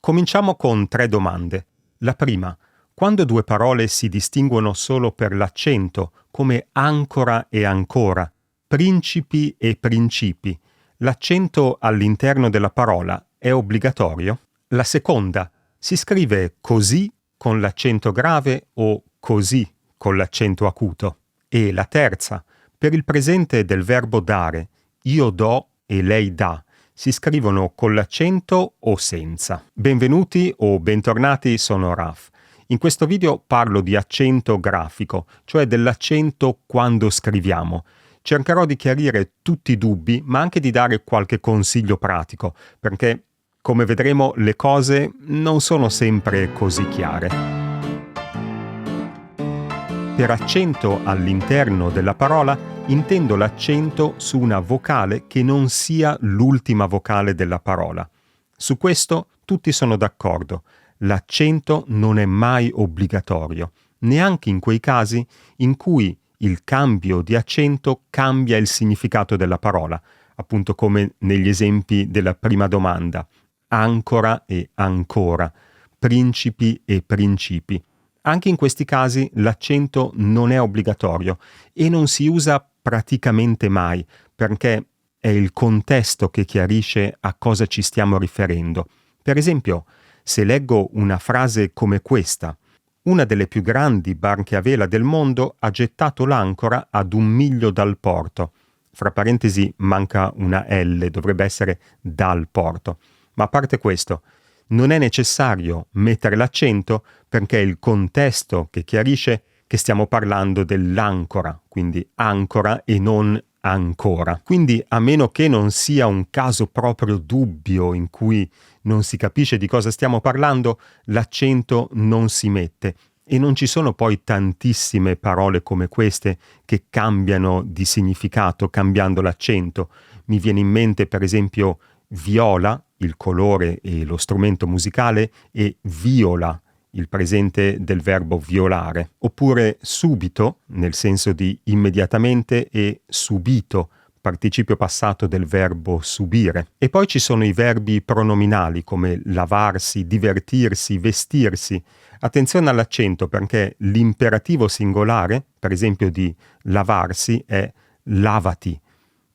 Cominciamo con 3 domande. La prima: quando due parole si distinguono solo per l'accento, come ancora e ancora, principi e principi, l'accento all'interno della parola è obbligatorio? La seconda: si scrive così con l'accento grave o così con l'accento acuto? E la terza: per il presente del verbo dare, io do e lei dà, si scrivono con l'accento o senza? Benvenuti o bentornati, sono Raf. In questo video parlo di accento grafico, cioè dell'accento quando scriviamo. Cercherò di chiarire tutti i dubbi, ma anche di dare qualche consiglio pratico, perché, come vedremo, le cose non sono sempre così chiare. Per accento all'interno della parola intendo l'accento su una vocale che non sia l'ultima vocale della parola. Su questo tutti sono d'accordo. L'accento non è mai obbligatorio, neanche in quei casi in cui il cambio di accento cambia il significato della parola, appunto come negli esempi della prima domanda: ancora e ancora, principi e principi. Anche in questi casi l'accento non è obbligatorio e non si usa praticamente mai, perché è il contesto che chiarisce a cosa ci stiamo riferendo. Per esempio, se leggo una frase come questa: una delle più grandi barche a vela del mondo ha gettato l'ancora ad 1 miglio dal porto. Fra parentesi manca una L, dovrebbe essere dal porto. Ma a parte questo, non è necessario mettere l'accento perché è il contesto che chiarisce che stiamo parlando dell'ancora, quindi ancora e non ancora. Quindi, a meno che non sia un caso proprio dubbio in cui non si capisce di cosa stiamo parlando, l'accento non si mette. E non ci sono poi tantissime parole come queste che cambiano di significato cambiando l'accento. Mi viene in mente, per esempio, viola, il colore e lo strumento musicale, e viola, il presente del verbo violare. Oppure subito, nel senso di immediatamente, e subito, participio passato del verbo subire. E poi ci sono i verbi pronominali come lavarsi, divertirsi, vestirsi. Attenzione all'accento, perché l'imperativo singolare, per esempio di lavarsi, è lavati,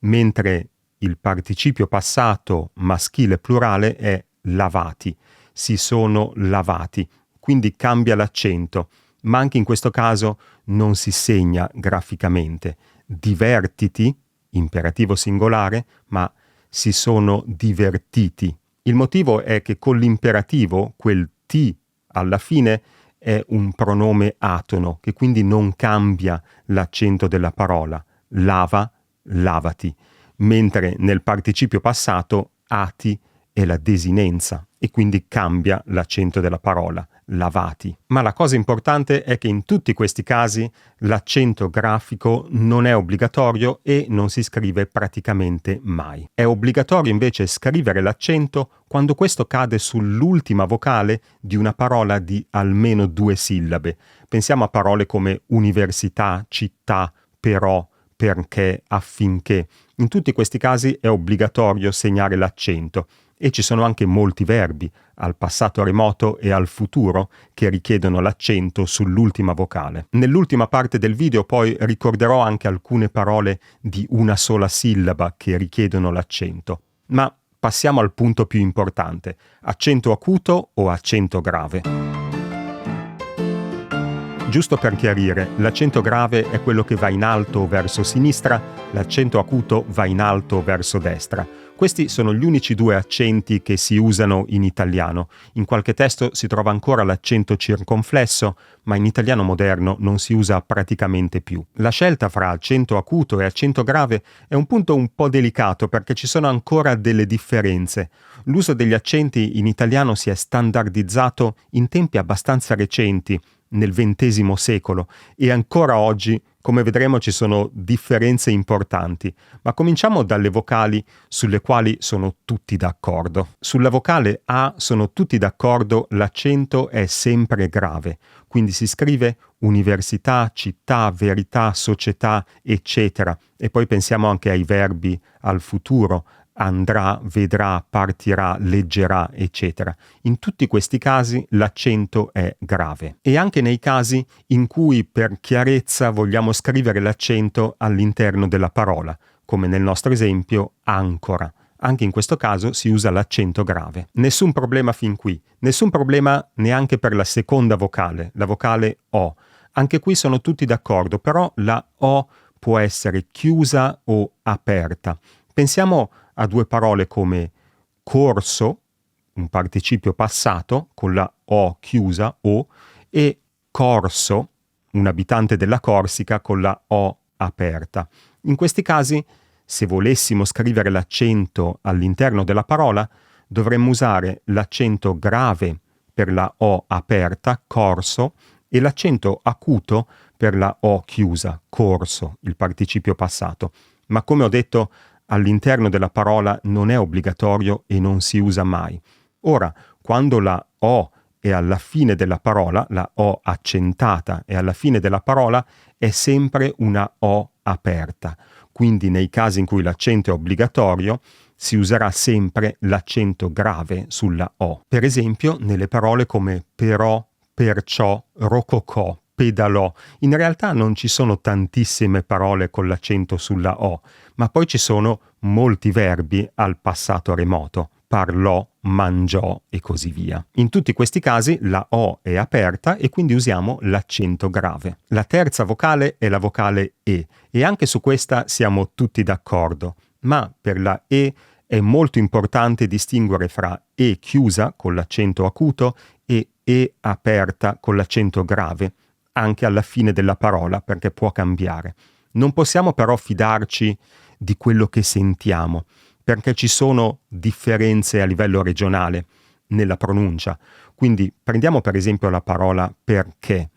mentre il participio passato maschile plurale è lavati, si sono lavati, quindi cambia l'accento, ma anche in questo caso non si segna graficamente. Divertiti, imperativo singolare, ma si sono divertiti. Il motivo è che con l'imperativo, quel ti alla fine è un pronome atono, che quindi non cambia l'accento della parola. Lava, lavati. Mentre nel participio passato ati è la desinenza e quindi cambia l'accento della parola, lavati. Ma la cosa importante è che in tutti questi casi l'accento grafico non è obbligatorio e non si scrive praticamente mai. È obbligatorio invece scrivere l'accento quando questo cade sull'ultima vocale di una parola di almeno 2 sillabe. Pensiamo a parole come università, città, però, perché, affinché. In tutti questi casi è obbligatorio segnare l'accento e ci sono anche molti verbi, al passato remoto e al futuro, che richiedono l'accento sull'ultima vocale. Nell'ultima parte del video poi ricorderò anche alcune parole di una sola sillaba che richiedono l'accento. Ma passiamo al punto più importante: accento acuto o accento grave? Giusto per chiarire, l'accento grave è quello che va in alto verso sinistra, l'accento acuto va in alto verso destra. Questi sono gli unici 2 accenti che si usano in italiano. In qualche testo si trova ancora l'accento circonflesso, ma in italiano moderno non si usa praticamente più. La scelta fra accento acuto e accento grave è un punto un po' delicato perché ci sono ancora delle differenze. L'uso degli accenti in italiano si è standardizzato in tempi abbastanza recenti, nel XX secolo, e ancora oggi, come vedremo, ci sono differenze importanti. Ma cominciamo dalle vocali sulle quali sono tutti d'accordo. Sulla vocale A sono tutti d'accordo, l'accento è sempre grave, quindi si scrive università, città, verità, società, eccetera. E poi pensiamo anche ai verbi al futuro: andrà, vedrà, partirà, leggerà, eccetera. In tutti questi casi l'accento è grave. E anche nei casi in cui per chiarezza vogliamo scrivere l'accento all'interno della parola, come nel nostro esempio ancora. Anche in questo caso si usa l'accento grave. Nessun problema fin qui. Nessun problema neanche per la seconda vocale, la vocale O. Anche qui sono tutti d'accordo, però la O può essere chiusa o aperta. Pensiamo a due parole come corso, un participio passato con la O chiusa o, e corso, un abitante della Corsica con la O aperta. In questi casi, se volessimo scrivere l'accento all'interno della parola, dovremmo usare l'accento grave per la O aperta, corso, e l'accento acuto per la O chiusa, corso, il participio passato. Ma come ho detto, all'interno della parola non è obbligatorio e non si usa mai. Ora, quando la O è alla fine della parola, la O accentata è alla fine della parola, è sempre una O aperta. Quindi nei casi in cui l'accento è obbligatorio, si userà sempre l'accento grave sulla O. Per esempio, nelle parole come però, perciò, rococò, pedalò. In realtà non ci sono tantissime parole con l'accento sulla O, ma poi ci sono molti verbi al passato remoto. Parlò, mangiò e così via. In tutti questi casi la O è aperta e quindi usiamo l'accento grave. La terza vocale è la vocale E anche su questa siamo tutti d'accordo, ma per la E è molto importante distinguere fra E chiusa con l'accento acuto e E aperta con l'accento grave, anche alla fine della parola, perché può cambiare. Non possiamo però fidarci di quello che sentiamo, perché ci sono differenze a livello regionale nella pronuncia. Quindi prendiamo per esempio la parola perché.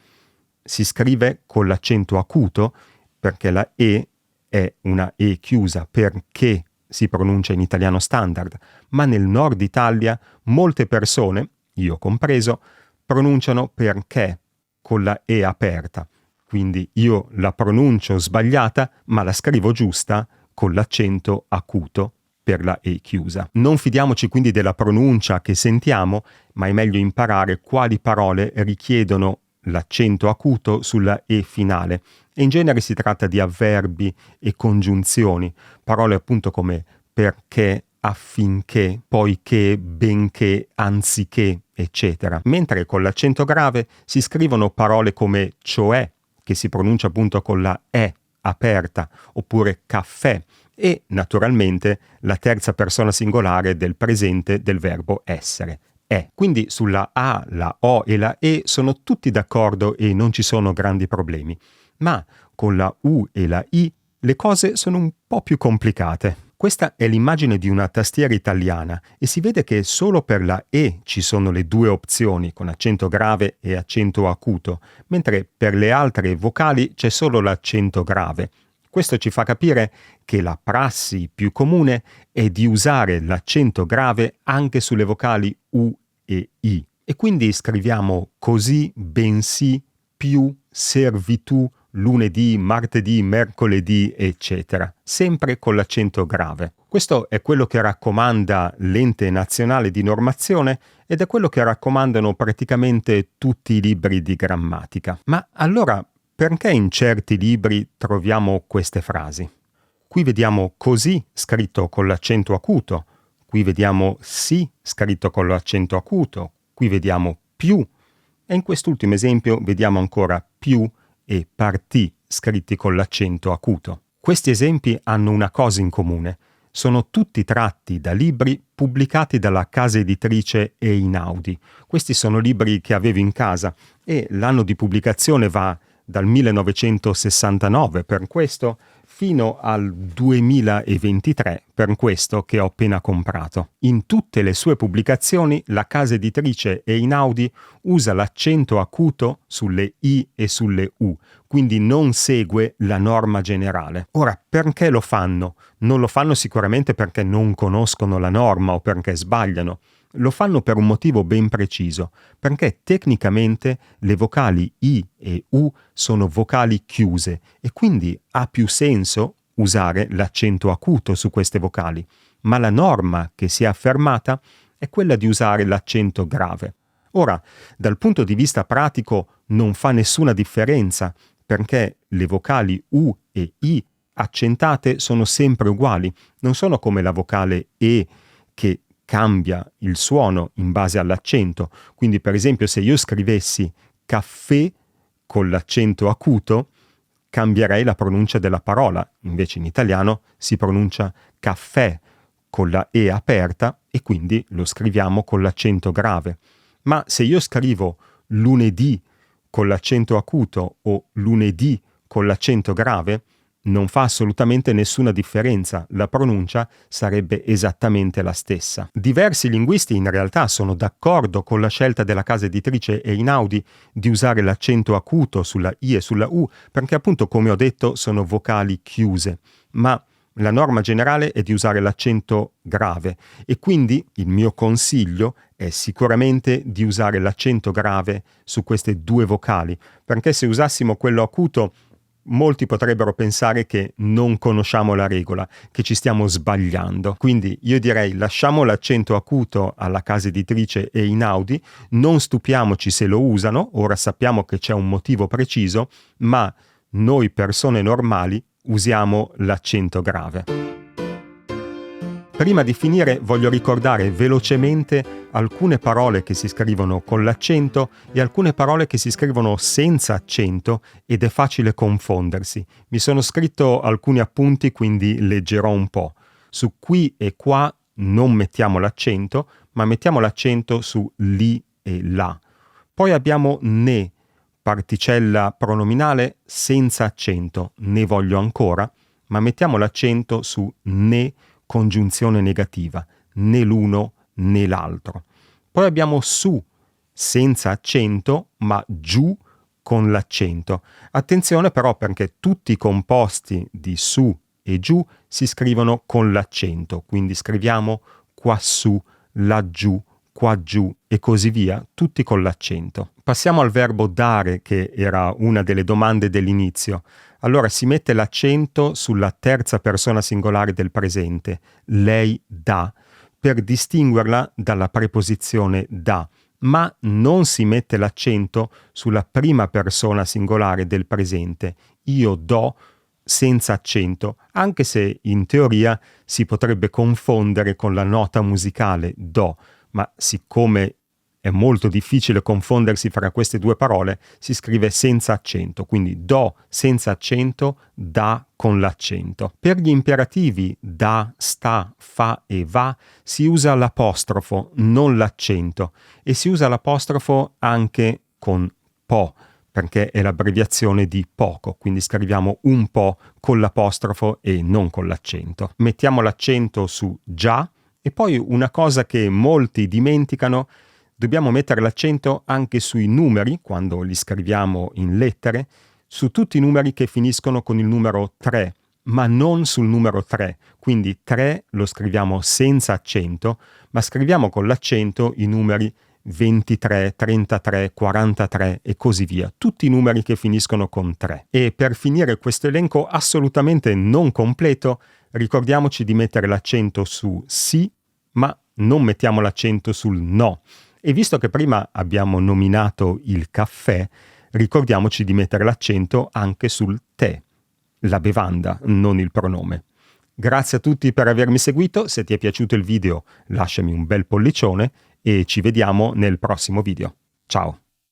Si scrive con l'accento acuto perché la E è una E chiusa, perché si pronuncia in italiano standard, ma nel nord Italia molte persone, io compreso, pronunciano perché con la E aperta. Quindi io la pronuncio sbagliata, ma la scrivo giusta con l'accento acuto per la E chiusa. Non fidiamoci quindi della pronuncia che sentiamo, ma è meglio imparare quali parole richiedono l'accento acuto sulla E finale. E in genere si tratta di avverbi e congiunzioni, parole appunto come perché, affinché, poiché, benché, anziché, eccetera. Mentre con l'accento grave si scrivono parole come cioè, che si pronuncia appunto con la E aperta, oppure caffè, e naturalmente la terza persona singolare del presente del verbo essere. È. Quindi sulla A, la O e la E sono tutti d'accordo e non ci sono grandi problemi. Ma con la U e la I le cose sono un po' più complicate. Questa è l'immagine di una tastiera italiana e si vede che solo per la E ci sono le due opzioni con accento grave e accento acuto, mentre per le altre vocali c'è solo l'accento grave. Questo ci fa capire che la prassi più comune è di usare l'accento grave anche sulle vocali U e I. E quindi scriviamo così, bensì, più, servitù, lunedì, martedì, mercoledì, eccetera, sempre con l'accento grave. Questo è quello che raccomanda l'Ente Nazionale di Normazione ed è quello che raccomandano praticamente tutti i libri di grammatica. Ma allora, perché in certi libri troviamo queste frasi? Qui vediamo così scritto con l'accento acuto, qui vediamo sì scritto con l'accento acuto, qui vediamo più e in quest'ultimo esempio vediamo ancora più e partì scritti con l'accento acuto. Questi esempi hanno una cosa in comune. Sono tutti tratti da libri pubblicati dalla casa editrice Einaudi. Questi sono libri che avevo in casa e l'anno di pubblicazione va dal 1969 per questo fino al 2023 per questo che ho appena comprato. In tutte le sue pubblicazioni la casa editrice Einaudi usa l'accento acuto sulle I e sulle U, quindi non segue la norma generale. Ora, perché lo fanno? Non lo fanno sicuramente perché non conoscono la norma o perché sbagliano. Lo fanno per un motivo ben preciso, perché tecnicamente le vocali I e U sono vocali chiuse e quindi ha più senso usare l'accento acuto su queste vocali. ma la norma che si è affermata è quella di usare l'accento grave. Ora, dal punto di vista pratico non fa nessuna differenza, perché le vocali U e I accentate sono sempre uguali, non sono come la vocale E che cambia il suono in base all'accento. Quindi, per esempio, se io scrivessi caffè con l'accento acuto, cambierei la pronuncia della parola. Invece in italiano si pronuncia caffè con la E aperta e quindi lo scriviamo con l'accento grave. Ma se io scrivo lunedì con l'accento acuto o lunedì con l'accento grave, non fa assolutamente nessuna differenza, la pronuncia sarebbe esattamente la stessa. Diversi linguisti in realtà sono d'accordo con la scelta della casa editrice Einaudi di usare l'accento acuto sulla I e sulla U, perché appunto, come ho detto, sono vocali chiuse, ma la norma generale è di usare l'accento grave e quindi il mio consiglio è sicuramente di usare l'accento grave su queste due vocali, perché se usassimo quello acuto molti potrebbero pensare che non conosciamo la regola, che ci stiamo sbagliando. Quindi io direi lasciamo l'accento acuto alla casa editrice Einaudi, non stupiamoci se lo usano, ora sappiamo che c'è un motivo preciso, ma noi persone normali usiamo l'accento grave. Prima di finire voglio ricordare velocemente alcune parole che si scrivono con l'accento e alcune parole che si scrivono senza accento ed è facile confondersi. Mi sono scritto alcuni appunti, quindi leggerò un po'. Su qui e qua non mettiamo l'accento, ma mettiamo l'accento su li e la. Poi abbiamo ne, particella pronominale senza accento, ne voglio ancora, ma mettiamo l'accento su ne, congiunzione negativa, né l'uno né l'altro. Poi abbiamo su, senza accento, ma giù con l'accento. Attenzione però, perché tutti i composti di su e giù si scrivono con l'accento, quindi scriviamo quassù, laggiù, qua giù e così via, tutti con l'accento. Passiamo al verbo dare, che era una delle domande dell'inizio. Allora si mette l'accento sulla terza persona singolare del presente, lei dà, per distinguerla dalla preposizione da, ma non si mette l'accento sulla prima persona singolare del presente, io do, senza accento, anche se in teoria si potrebbe confondere con la nota musicale do, ma siccome è molto difficile confondersi fra queste due parole, si scrive senza accento, quindi do senza accento, da con l'accento. Per gli imperativi da, sta, fa e va si usa l'apostrofo, non l'accento, e si usa l'apostrofo anche con po', perché è l'abbreviazione di poco, quindi scriviamo un po' con l'apostrofo e non con l'accento. Mettiamo l'accento su già e poi una cosa che molti dimenticano: dobbiamo mettere l'accento anche sui numeri, quando li scriviamo in lettere, su tutti i numeri che finiscono con il numero 3, ma non sul numero 3. Quindi 3 lo scriviamo senza accento, ma scriviamo con l'accento i numeri 23, 33, 43 e così via. Tutti i numeri che finiscono con 3. E per finire questo elenco assolutamente non completo, ricordiamoci di mettere l'accento su sì, ma non mettiamo l'accento sul no. E visto che prima abbiamo nominato il caffè, ricordiamoci di mettere l'accento anche sul tè, la bevanda, non il pronome. Grazie a tutti per avermi seguito, se ti è piaciuto il video lasciami un bel pollicione e ci vediamo nel prossimo video. Ciao!